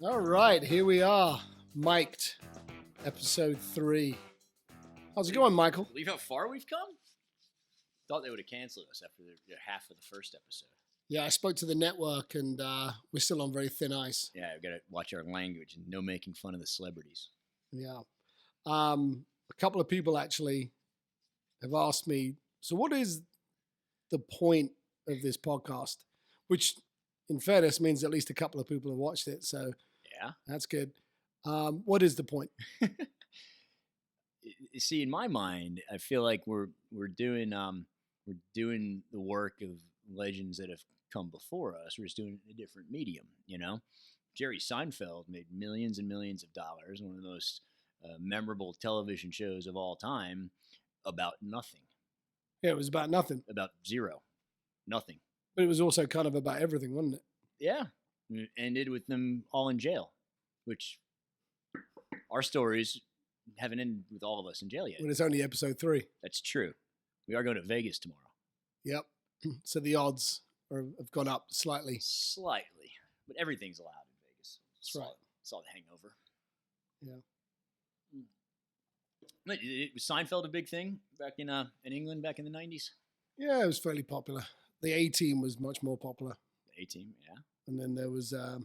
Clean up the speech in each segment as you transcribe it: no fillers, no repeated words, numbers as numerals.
All right, here we are, MikEd, episode 3. How's it going, Michael? Believe how far we've come? Thought they would have canceled us after the half of the first episode. Yeah, I spoke to the network, and we're still on very thin ice. Yeah, we've got to watch our language and no making fun of the celebrities. Yeah. A couple of people actually have asked me, so what is the point of this podcast? Which, in fairness, means at least a couple of people have watched it, so yeah, that's good. What is the point? See, in my mind, I feel like we're doing the work of legends that have come before us. We're just doing it in a different medium, you know. Jerry Seinfeld made millions and millions of dollars, one of the most memorable television shows of all time, about nothing. Yeah, it was about nothing. About zero, nothing. But it was also kind of about everything, wasn't it? Yeah, it ended with them all in jail, which our stories haven't ended with all of us in jail yet. Well, it's only episode 3. That's true. We are going to Vegas tomorrow. Yep. So the odds have gone up slightly. Slightly. But everything's allowed in Vegas. That's right. It's all the hangover. Yeah. Was Seinfeld a big thing back in England back in the 90s? Yeah, it was fairly popular. The A-Team was much more popular. The A-Team, yeah. And then there was a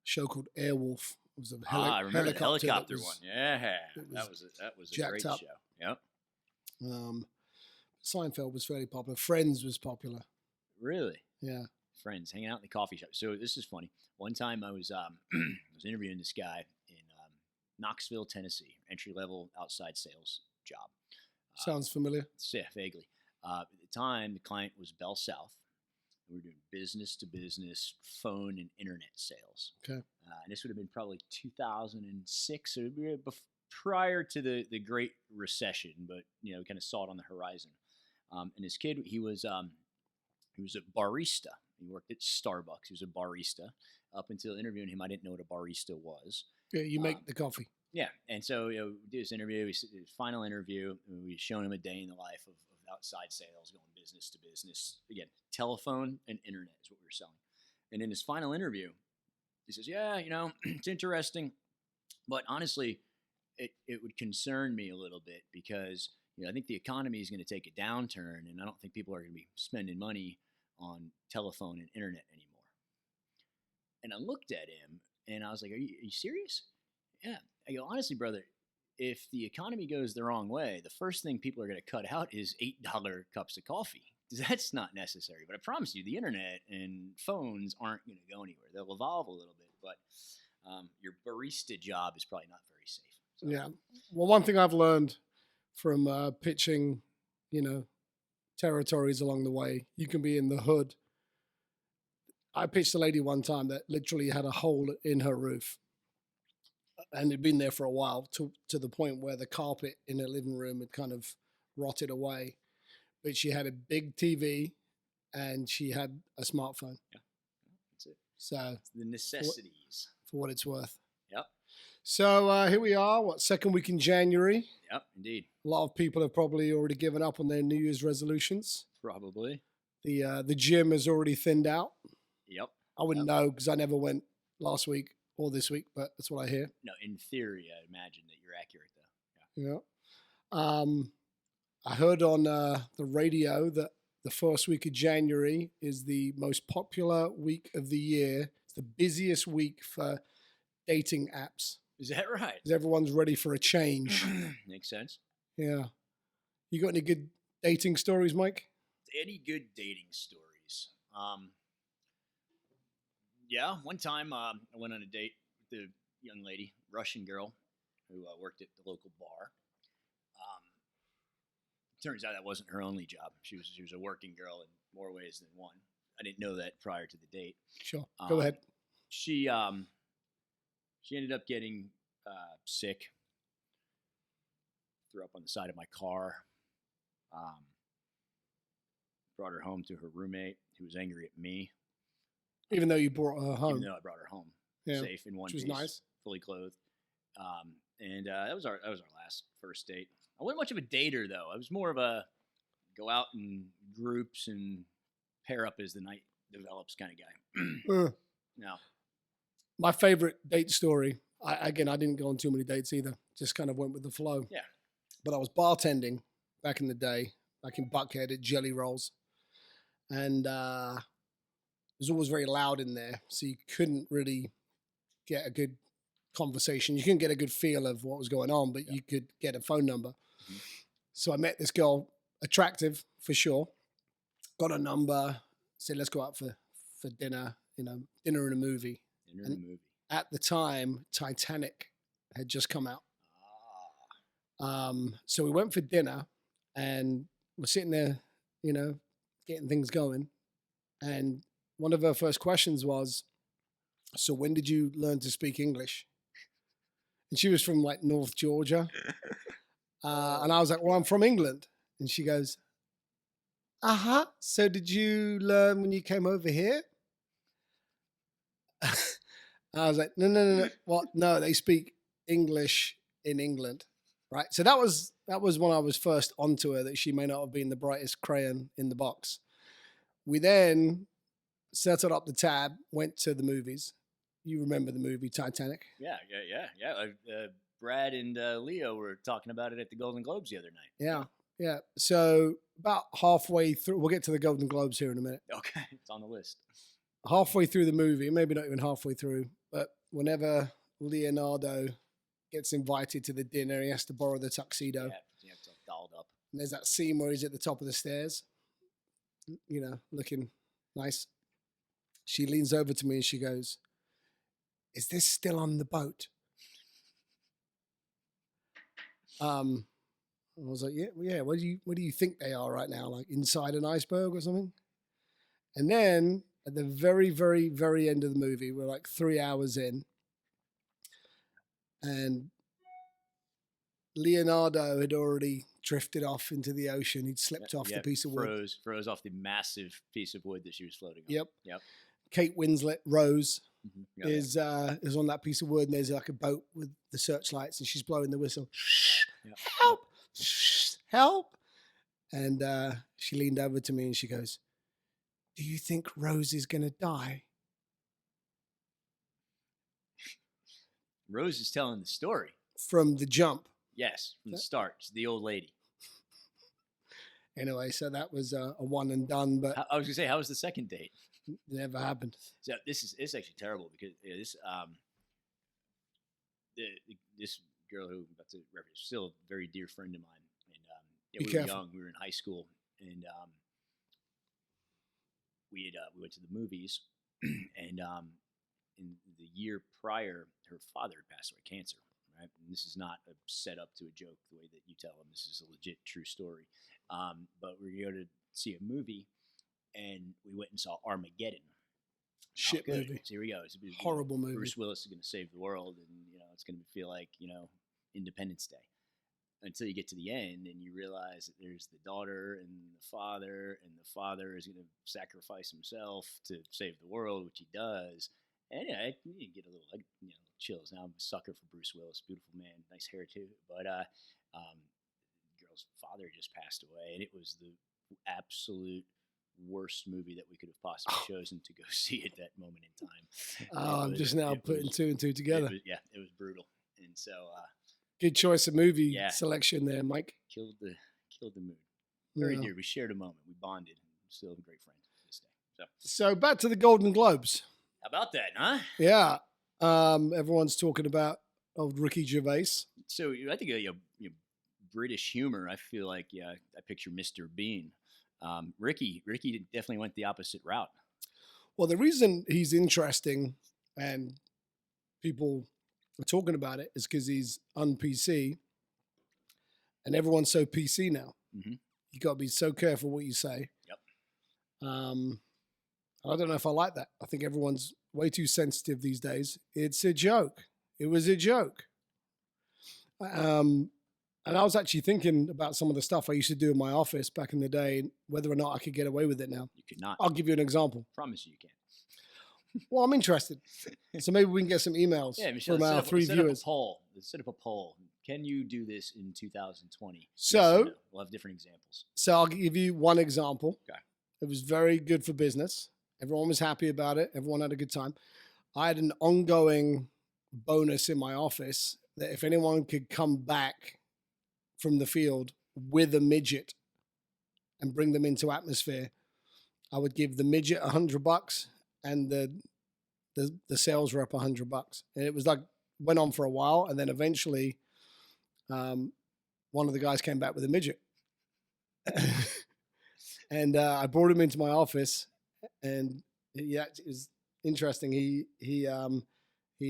show called Airwolf. It was a I remember the helicopter was, one. Yeah, that was a great up. show. Yep. Seinfeld was fairly popular. Friends was popular. Really? Yeah. Friends hanging out in the coffee shop. So this is funny. One time I was was interviewing this guy in Knoxville, Tennessee, entry level outside sales job. Sounds familiar. Yeah, vaguely. At the time, the client was Bell South. We were doing business to business phone and internet sales. Okay. And this would have been probably 2006, so prior to the Great Recession, but you know, kind of saw it on the horizon. And this kid, he was a barista. He worked at Starbucks. He was a barista. Up until interviewing him, I didn't know what a barista was. Yeah, you make the coffee. Yeah, and so we did this interview. His final interview. We showed him a day in the life of outside sales, going business to business. Again, telephone and internet is what we were selling. And in his final interview, he says, "Yeah, you know, it's interesting, but honestly, it would concern me a little bit because you know I think the economy is going to take a downturn, and I don't think people are going to be spending money on telephone and internet anymore." And I looked at him, and I was like, "Are you serious?" Yeah. I go, "Honestly, brother, if the economy goes the wrong way, the first thing people are going to cut out is $8 cups of coffee. That's not necessary. But I promise you, the internet and phones aren't going to go anywhere. They'll evolve a little bit, but your barista job is probably not very safe." So. Yeah. Well, one thing I've learned from pitching, you know, territories along the way, you can be in the hood. I pitched a lady one time that literally had a hole in her roof. And it'd been there for a while to the point where the carpet in her living room had kind of rotted away. But she had a big TV and she had a smartphone. Yeah, that's it. So it's the necessities. For what it's worth. Yep. So here we are, second week in January. Yep, indeed. A lot of people have probably already given up on their New Year's resolutions. Probably. The gym has already thinned out. Yep. I wouldn't know because I never went last week or this week, but that's what I hear. No, in theory, I imagine that you're accurate, though. Yeah. I heard on the radio that the first week of January is the most popular week of the year. It's the busiest week for dating apps. Is that right? Because everyone's ready for a change. Makes sense. Yeah. You got any good dating stories, Mike? Any good dating stories? Yeah, one time I went on a date with a young lady, Russian girl, who worked at the local bar. Turns out that wasn't her only job. She was a working girl in more ways than one. I didn't know that prior to the date. Sure. Go ahead. She ended up getting sick. Threw up on the side of my car. Brought her home to her roommate, who was angry at me. Even though you brought her home. Even though I brought her home, safe in one piece, nice, fully clothed. And that was our last first date. I wasn't much of a dater though. I was more of a go out in groups and pair up as the night develops kind of guy. No. My favorite date story. I didn't go on too many dates either. Just kind of went with the flow. Yeah. But I was bartending back in the day, back in Buckhead at Jelly Rolls, and it was always very loud in there, so you couldn't really get a good conversation. You couldn't get a good feel of what was going on, but you could get a phone number. Mm-hmm. So I met this girl, attractive for sure. Got a number. Said, let's go out for dinner. Dinner and a movie. At the time, Titanic had just come out. So we went for dinner, and we're sitting there, getting things going. And one of her first questions was, so when did you learn to speak English? And she was from like North Georgia. And I was like, well, I'm from England. And she goes, uh-huh. So did you learn when you came over here? I was like, no. What? No, they speak English in England. Right. So that was when I was first onto her, that she may not have been the brightest crayon in the box. We then settled up the tab, went to the movies. You remember the movie Titanic? Yeah. Brad and Leo were talking about it at the Golden Globes the other night. Yeah. So about halfway through, we'll get to the Golden Globes here in a minute. Okay, it's on the list. Halfway through the movie, maybe not even halfway through, but whenever Leonardo gets invited to the dinner, he has to borrow the tuxedo. Yeah, it's all dolled up. And there's that scene where he's at the top of the stairs, looking nice. She leans over to me and she goes, is this still on the boat? I was like, yeah. What do you think they are right now? Like inside an iceberg or something? And then at the very, very, very end of the movie, we're like 3 hours in, and Leonardo had already drifted off into the ocean. He'd slipped off the piece of wood. Froze off the massive piece of wood that she was floating on. Yep. Kate Winslet, Rose, is on that piece of wood, and there's like a boat with the searchlights, and she's blowing the whistle. Help! And she leaned over to me and she goes, do you think Rose is going to die? Rose is telling the story. From the jump. Yes, from the start. She's the old lady. Anyway, so that was a one and done. But I was going to say, how was the second date? Never happened. So it's actually terrible because this girl who I'm about to reference is still a very dear friend of mine. And we were young. We were in high school. And we went to the movies. And in the year prior, her father had passed away of cancer. Right? And this is not a setup to a joke the way that you tell them. This is a legit true story. But we were going to see a movie, and we went and saw Armageddon. Shit movie. So here we go. It's horrible movie. Bruce Willis is going to save the world, and it's going to feel like Independence Day. Until you get to the end, and you realize that there's the daughter and the father is going to sacrifice himself to save the world, which he does. And you get a little chills. Now I'm a sucker for Bruce Willis, beautiful man, nice hair too. But the girl's father just passed away, and it was the absolute worst movie that we could have possibly chosen to go see at that moment in time. I'm just now putting two and two together. It was brutal, and so good choice of movie selection there, Mike. Killed the mood. Very dear. We shared a moment. We bonded, and still a great friend to this day. So back to the Golden Globes. How about that, huh? Yeah. Everyone's talking about old Ricky Gervais. So I think British humor, I feel like, I picture Mr. Bean. Ricky definitely went the opposite route. Well, the reason he's interesting and people are talking about it is because he's un-PC, and everyone's so PC now. Mm-hmm. You got to be so careful what you say. Yep. I don't know if I like that. I think everyone's way too sensitive these days. It's a joke. It was a joke. And I was actually thinking about some of the stuff I used to do in my office back in the day, whether or not I could get away with it now. You could not. I'll give you an example. Promise you can. Well, I'm interested. So maybe we can get some emails from our three viewers. Let's set up a poll. Can you do this in 2020? So yes, no? We'll have different examples. So I'll give you one example. Okay. It was very good for business. Everyone was happy about it. Everyone had a good time. I had an ongoing bonus in my office that if anyone could come back from the field with a midget and bring them into atmosphere, I would give the midget $100 and the sales rep $100. And it was like, went on for a while. And then eventually one of the guys came back with a midget. And I brought him into my office, and it was interesting. He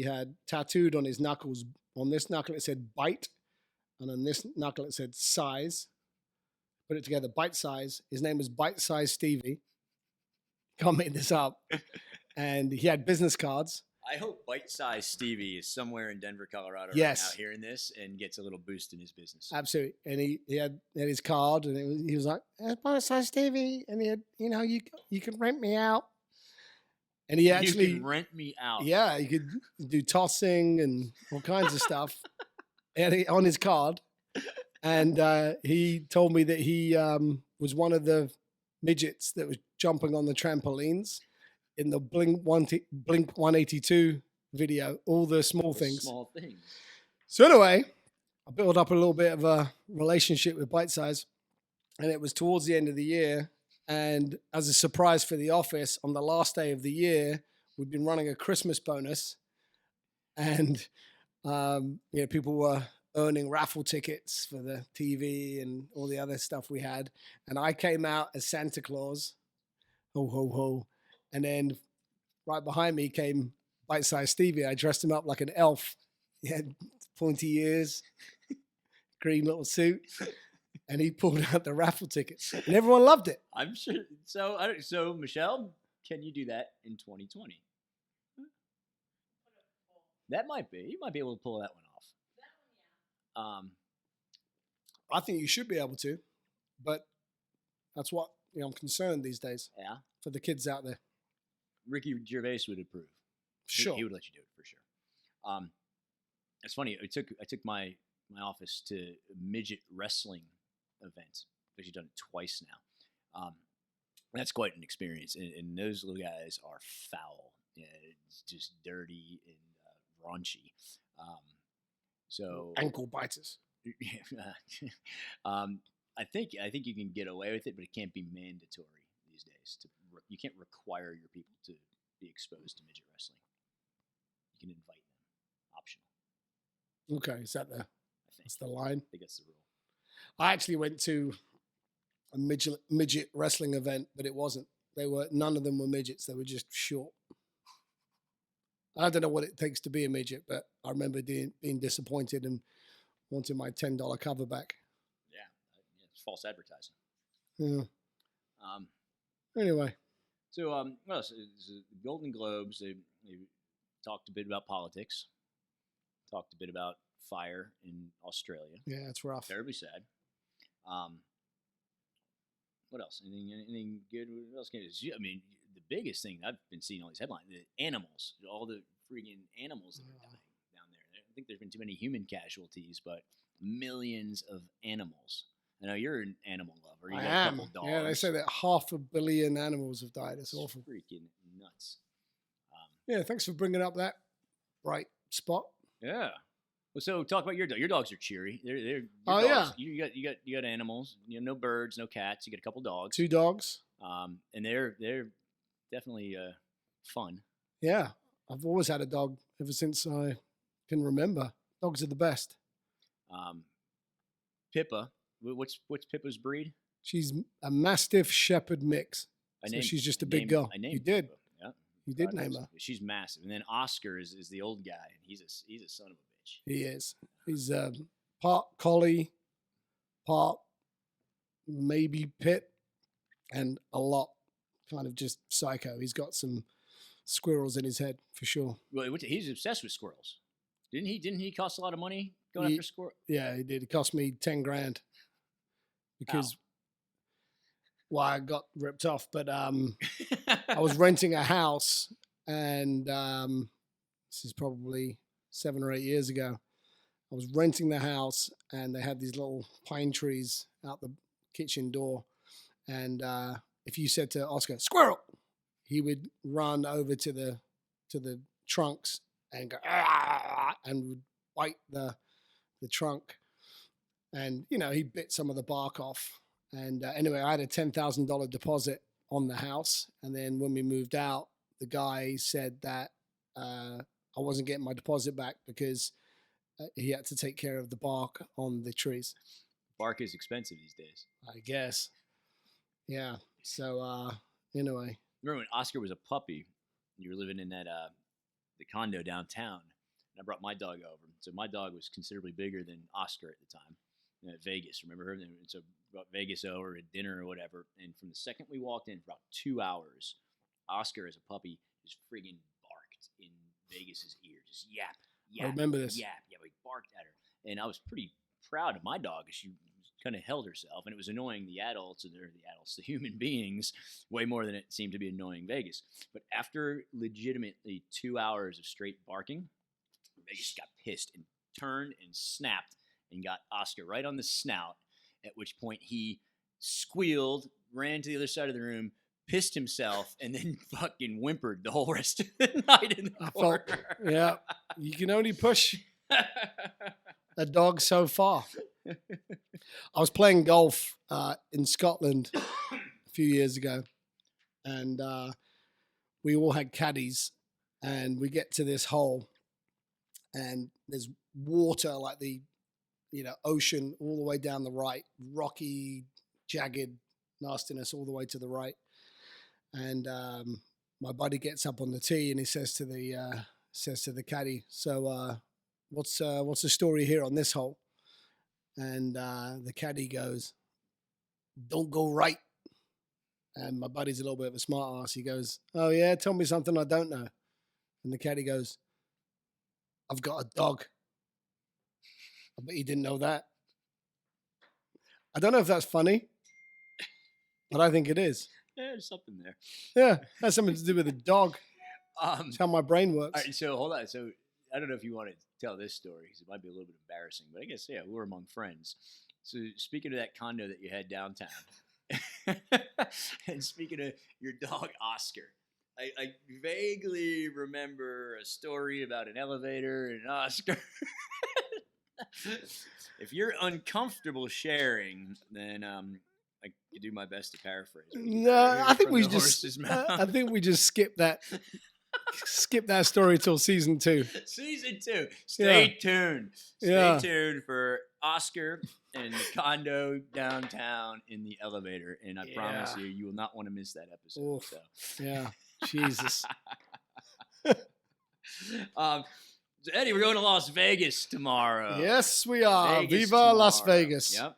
had tattooed on his knuckles. On this knuckle it said bite, and on this knuckle it said size. Put it together, bite size. His name was Bite Size Stevie. Can't make this up. And he had business cards. I hope bite-sized Stevie is somewhere in Denver, Colorado Yes. right now hearing this and gets a little boost in his business. Absolutely. And he had his card, and he was like, Bite Size Stevie. And he had, you can rent me out. And he actually, you can rent me out. Yeah, he could do tossing and all kinds of stuff on his card. And he told me that he was one of the midgets that was jumping on the trampolines in the Blink 182 video, all the small things. Small things. So anyway, I built up a little bit of a relationship with Bite Size, and it was towards the end of the year. And as a surprise for the office, on the last day of the year, we'd been running a Christmas bonus, and people were earning raffle tickets for the TV and all the other stuff we had. And I came out as Santa Claus, ho ho ho, and then right behind me came Bite Size Stevie. I dressed him up like an elf. He had pointy ears, green little suit. And he pulled out the raffle tickets, and everyone loved it. I'm sure. So Michelle, can you do that in 2020? That might be. You might be able to pull that one off. I think you should be able to, but that's what I'm concerned these days. Yeah. For the kids out there. Ricky Gervais would approve. Sure. He would let you do it for sure. It's funny. I took my office to a midget wrestling event. I've actually done it twice now. That's quite an experience. And those little guys are foul. Yeah, it's just dirty and raunchy. So ankle biters. I think you can get away with it, but it can't be mandatory these days. You can't require your people to be exposed to midget wrestling. You can invite them, optional. Okay, is that that's the line? I think that's the rule. I actually went to a midget wrestling event, but it wasn't. None of them were midgets. They were just short. I don't know what it takes to be a midget, but I remember being disappointed and wanting my $10 cover back. Yeah, it's false advertising. Yeah. Anyway. So, what else? The Golden Globes, they talked a bit about politics, talked a bit about fire in Australia. Yeah, it's rough. Terribly sad. What else? Anything good? What else can I mean, the biggest thing I've been seeing all these headlines, the animals, all the freaking animals that are dying down there. I think there's been too many human casualties, but millions of animals. I know you're an animal lover. You I got am. A couple dogs. Yeah, they say that 500 million animals have died. It's awful. Freaking nuts. Yeah, thanks for bringing up that bright spot. Yeah. Well, so talk about your dog. Your dogs are cheery. They're your Oh, dogs, yeah. You got animals. No birds, no cats. You got a couple dogs. 2 dogs. And they're definitely fun. Yeah, I've always had a dog ever since I can remember. Dogs are the best. Pippa. What's Pippa's breed? She's a Mastiff Shepherd mix. She's just a big girl. You did. Pippa. Yeah. You did name her. She's massive. And then Oscar is the old guy, and he's a son of a bitch. He is. He's part collie, part maybe pit, and a lot kind of just psycho. He's got some squirrels in his head for sure. Well, he's obsessed with squirrels. Didn't he cost a lot of money going after squirrels? Yeah, he did. It cost me $10,000 because I got ripped off. But I was renting a house, and this is probably 7 or 8 years ago. I was renting the house, and they had these little pine trees out the kitchen door. And if you said to Oscar, "Squirrel," he would run over to the trunks and go "Ah," and would bite the trunk. And he bit some of the bark off. And anyway, I had a $10,000 deposit on the house, and then when we moved out, the guy said that I wasn't getting my deposit back because he had to take care of the bark on the trees. Bark is expensive these days, I guess. Yeah. So anyway, remember when Oscar was a puppy? You were living in that the condo downtown, and I brought my dog over. So my dog was considerably bigger than Oscar at the time. At Vegas, remember her? And so brought Vegas over at dinner or whatever. And from the second we walked in, for about 2 hours, Oscar as a puppy just friggin' barked in Vegas's ear, just yap. I remember this. Yap. He barked at her, and I was pretty proud of my dog because she kind of held herself, and it was annoying the adults, the human beings, way more than it seemed to be annoying Vegas. But after legitimately 2 hours of straight barking, Vegas got pissed and turned and snapped and got Oscar right on the snout, at which point he squealed, ran to the other side of the room, pissed himself, and then fucking whimpered the whole rest of the night in the corner. Yeah, you can only push a dog so far. I was playing golf in Scotland a few years ago, and we all had caddies, and we get to this hole, and there's water like the ocean all the way down the right, rocky, jagged nastiness all the way to the right. And my buddy gets up on the tee and he says to the caddy, "So what's the story here on this hole?" And the caddy goes, "Don't go right." And my buddy's a little bit of a smart ass. He goes, "Oh yeah, tell me something I don't know." And the caddy goes, "I've got a dog." I bet you didn't know that. I don't know if that's funny, but I think it is. Yeah, there's something there. Yeah, that's something to do with a dog. That's how my brain works. All right, so hold on. So I don't know if you want to tell this story because it might be a little bit embarrassing, but I guess, yeah, we're among friends. So speaking of that condo that you had downtown, and speaking of your dog, Oscar, I vaguely remember a story about an elevator and Oscar. If you're uncomfortable sharing, then I could do my best to paraphrase. No, I think we just skip that. Skip that story till season 2. Season 2. Stay tuned. Stay tuned for Oscar and the condo downtown in the elevator, and I promise you will not want to miss that episode. Oof. So. Yeah, Jesus. So Eddie, we're going to Las Vegas tomorrow. Yes, we are. Viva Las Vegas. Yep.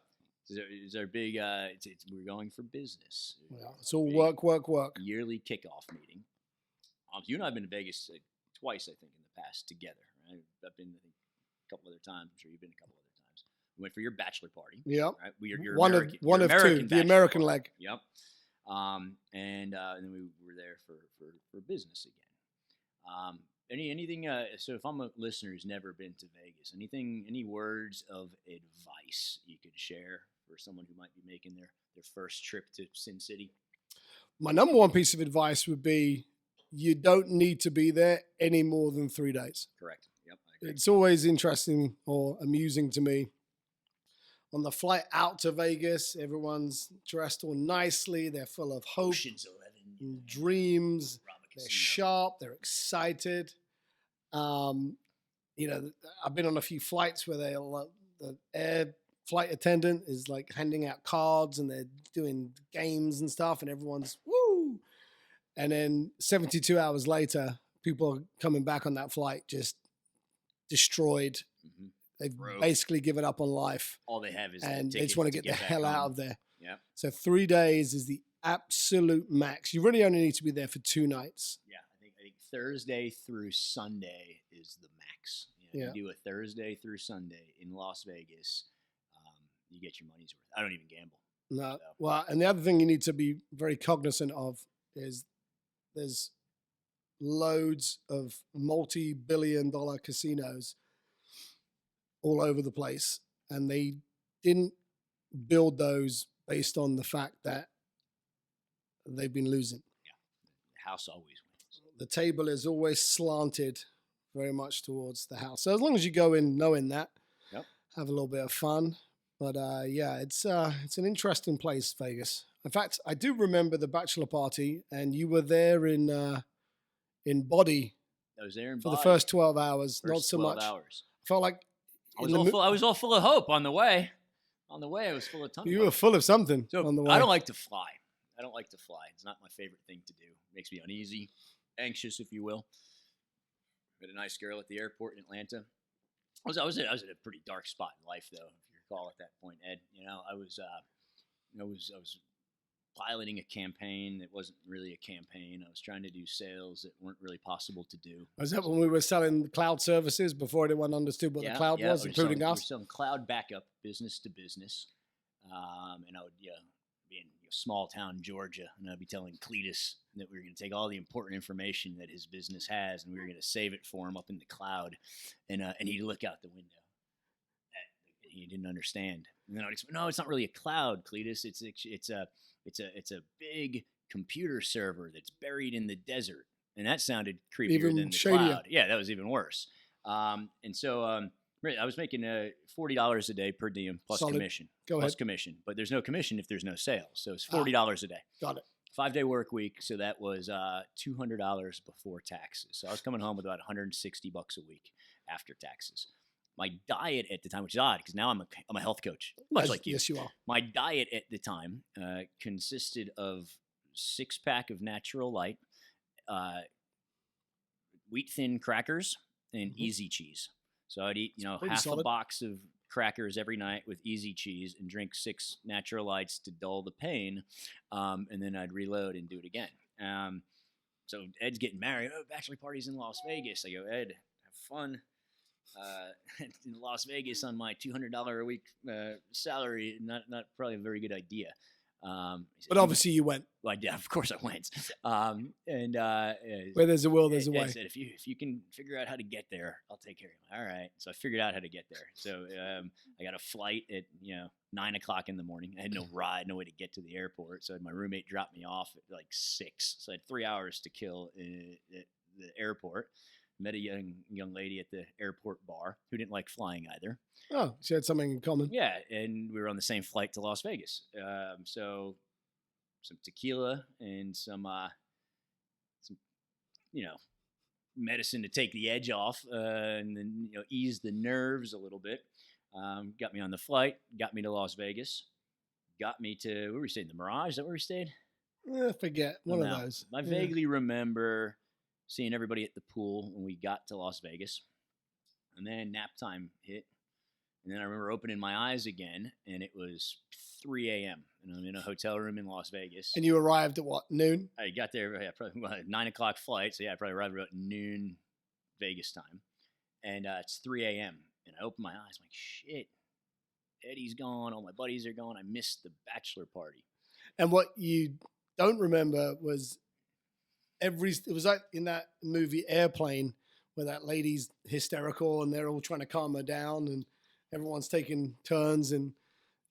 It's our big, we're going for business. Yeah, it's all work. Yearly kickoff meeting. You and I have been to Vegas twice, I think, in the past together. Right? I've been, I think, a couple other times. I'm sure you've been a couple other times. We went for your bachelor party. Yep. Right? You're one American, of two, the American party. leg. Yep. And then we were there for business again. Anything? So if I'm a listener who's never been to Vegas, any words of advice you could share for someone who might be making their first trip to Sin City? My number one piece of advice would be you don't need to be there any more than 3 days. Correct. Yep. I agree. It's always interesting or amusing to me. On the flight out to Vegas, everyone's dressed all nicely. They're full of hope Ocean's 11 and dreams. They're sharp. They're excited. I've been on a few flights where the air flight attendant is like handing out cards and they're doing games and stuff, and everyone's woo. And then 72 hours later, people are coming back on that flight just destroyed. Mm-hmm. They've basically given up on life. All they have is and they just want to get the hell out of there. Yeah. So 3 days is the absolute max. You really only need to be there for 2 nights. Yeah, I think Thursday through Sunday is the max. You do a Thursday through Sunday in Las Vegas, you get your money's worth. I don't even gamble. No. So. Well, and the other thing you need to be very cognizant of is there's loads of multi-billion-dollar casinos all over the place, and they didn't build those based on the fact that they've been losing. Yeah, the house always wins. the table is always slanted very much towards the house. So as long as you go in knowing that, Yep. have a little bit of fun. But yeah, it's an interesting place, Vegas. In fact, I do remember the bachelor party, and you were there in body I was there in for the body. first 12 hours. Not First so 12 much. hours. I felt like I was all full of hope on the way. On the way, I was full of ton of you hope. were full of something So on the way. I don't like to fly. It's not my favorite thing to do. It makes me uneasy, anxious, if you will. Met a nice girl at the airport in Atlanta. I was at a pretty dark spot in life, though, if you recall at that point, Ed. You know, I was piloting a campaign that wasn't really a campaign. I was trying to do sales that weren't really possible to do. Was that when we were selling cloud services before anyone understood what the cloud was, including us? We were selling cloud backup, business to business. And I would be in small town Georgia, and I'd be telling Cletus that we were going to take all the important information that his business has, and we were going to save it for him up in the cloud. And he'd look out the window. He didn't understand. And then I would explain, no, it's not really a cloud, Cletus. It's a big computer server that's buried in the desert. And that sounded creepier Even than the shadier. cloud. Yeah, that was even worse. And so I was making $40 a day per diem plus Solid. commission. Go plus ahead. commission. But there's no commission if there's no sales. So it's $40 a day. Got it. 5-day work week. So that was $200 before taxes. So I was coming home with about $160 a week after taxes. My diet at the time, which is odd because now I'm a health coach, much like you. Yes, you are. My diet at the time consisted of 6-pack of Natural Light, wheat thin crackers, and Easy Cheese. So I'd eat, half solid. a box of crackers every night with Easy Cheese and drink 6 Natural Lights to dull the pain, and then I'd reload and do it again. So Ed's getting married. Oh, bachelor party's in Las Vegas. I go, Ed, have fun. In Las Vegas on my $200 a week salary, not probably a very good idea. But obviously you went. Well, yeah, of course I went. Where there's a will, there's a I way. said, if you can figure out how to get there, I'll take care of you. All right. So I figured out how to get there. So I got a flight at 9 o'clock in the morning. I had no ride, no way to get to the airport. So my roommate dropped me off at like 6. So I had 3 hours to kill at the airport. Met a young lady at the airport bar who didn't like flying either. Oh, she had something in common. Yeah, and we were on the same flight to Las Vegas. So some tequila and some medicine to take the edge off, and then ease the nerves a little bit. Got me on the flight. Got me to Las Vegas. Got me to where we stayed. The Mirage. Is that where we stayed? Forget one of those. I vaguely remember seeing everybody at the pool when we got to Las Vegas. And then nap time hit. And then I remember opening my eyes again, and it was 3 a.m. And I'm in a hotel room in Las Vegas. And you arrived at what, noon? I got there, probably 9 o'clock flight. So, I probably arrived about noon Vegas time. And it's 3 a.m. And I open my eyes. I'm like, shit, Eddie's gone. All my buddies are gone. I missed the bachelor party. And what you don't remember was it was like in that movie Airplane where that lady's hysterical and they're all trying to calm her down and everyone's taking turns and,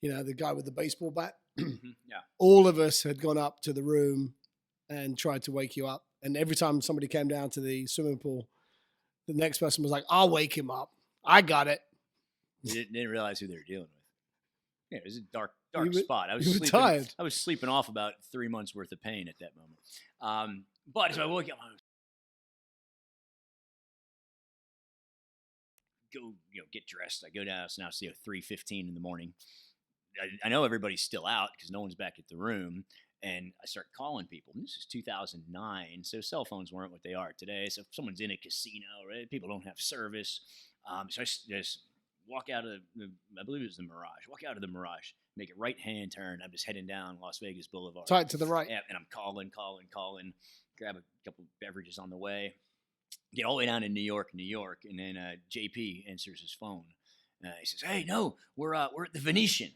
the guy with the baseball bat. Yeah. All of us had gone up to the room and tried to wake you up. And every time somebody came down to the swimming pool, the next person was like, I'll wake him up. I got it. They didn't realize who they were dealing with. Yeah, it was a dark spot. I was you were tired. I was sleeping off about 3 months worth of pain at that moment. But so I woke up, I go, get dressed. I go down. So now it's 3:15 in the morning. I know everybody's still out because no one's back at the room. And I start calling people. And this is 2009, so cell phones weren't what they are today. So if someone's in a casino, right, people don't have service. So I just walk out of I believe it was the Mirage. Walk out of the Mirage, make a right-hand turn. I'm just heading down Las Vegas Boulevard. Tight to the right. Yeah, and I'm calling. Grab a couple beverages on the way. Get all the way down to New York, and then JP answers his phone. He says, "Hey, no, we're at the Venetian."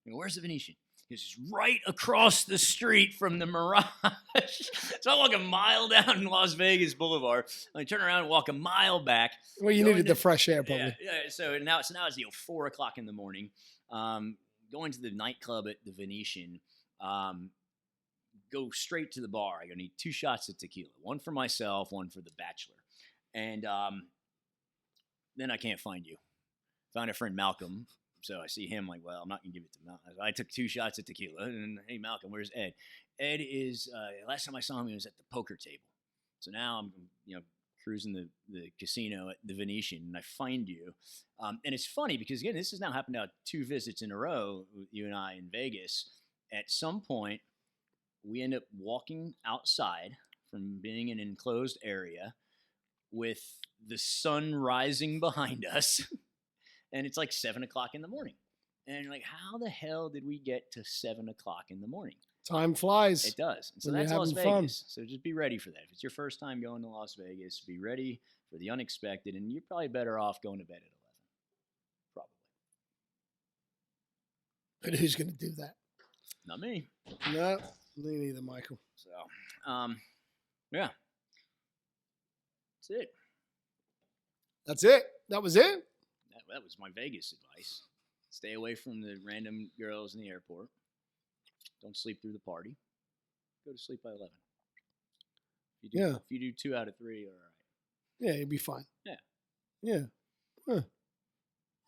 Where's the Venetian? It's right across the street from the Mirage. So I walk a mile down Las Vegas Boulevard. I turn around and walk a mile back. Well, you needed the fresh air, probably. Yeah. So now it's 4 o'clock in the morning. Going to the nightclub at the Venetian. go straight to the bar. I go, need 2 shots of tequila, one for myself, one for the bachelor. And then I can't find you. Found a friend, Malcolm. So I see him like, well, I'm not going to give it to Malcolm. I took 2 shots of tequila. And hey, Malcolm, where's Ed? Ed is, last time I saw him, he was at the poker table. So now I'm, cruising the casino at the Venetian, and I find you. And it's funny because, again, this has now happened now 2 visits in a row, you and I in Vegas. At some point, we end up walking outside from being in an enclosed area with the sun rising behind us. And it's like 7 o'clock in the morning. And you're like, how the hell did we get to 7 o'clock in the morning? Time flies. It does. And so when that's you're Las having Vegas. fun. So just be ready for that. If it's your first time going to Las Vegas, be ready for the unexpected. And you're probably better off going to bed at 11. Probably. But who's going to do that? Not me. No, me neither, Michael. So, yeah. That's it. That's it. That was it. That was my Vegas advice. Stay away from the random girls in the airport. Don't sleep through the party. Go to sleep by 11. If you do 2 out of 3, you're all right. Yeah, you'll be fine. Yeah. Yeah. Huh.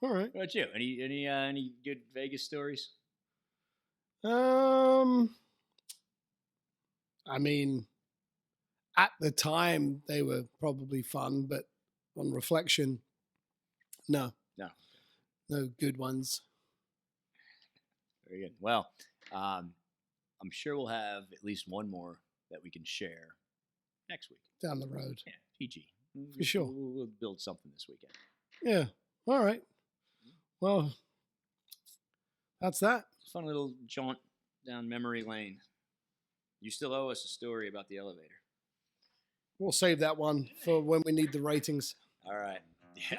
All right. What about you? Any good Vegas stories? I mean, at the time they were probably fun, but on reflection, no good ones. Very good. Well, I'm sure we'll have at least one more that we can share next week. Down the road. Yeah, PG. For sure. We'll build something this weekend. Yeah. All right. Well, that's that. Fun little jaunt down memory lane. You still owe us a story about the elevator. We'll save that one for when we need the ratings. All right. Yeah.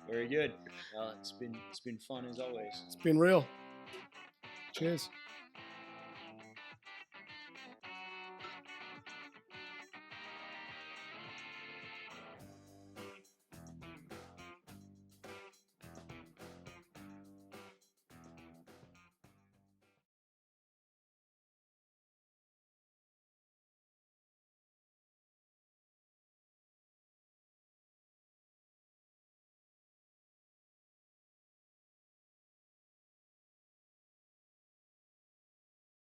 Very good. Well, it's been fun as always. It's been real. Cheers.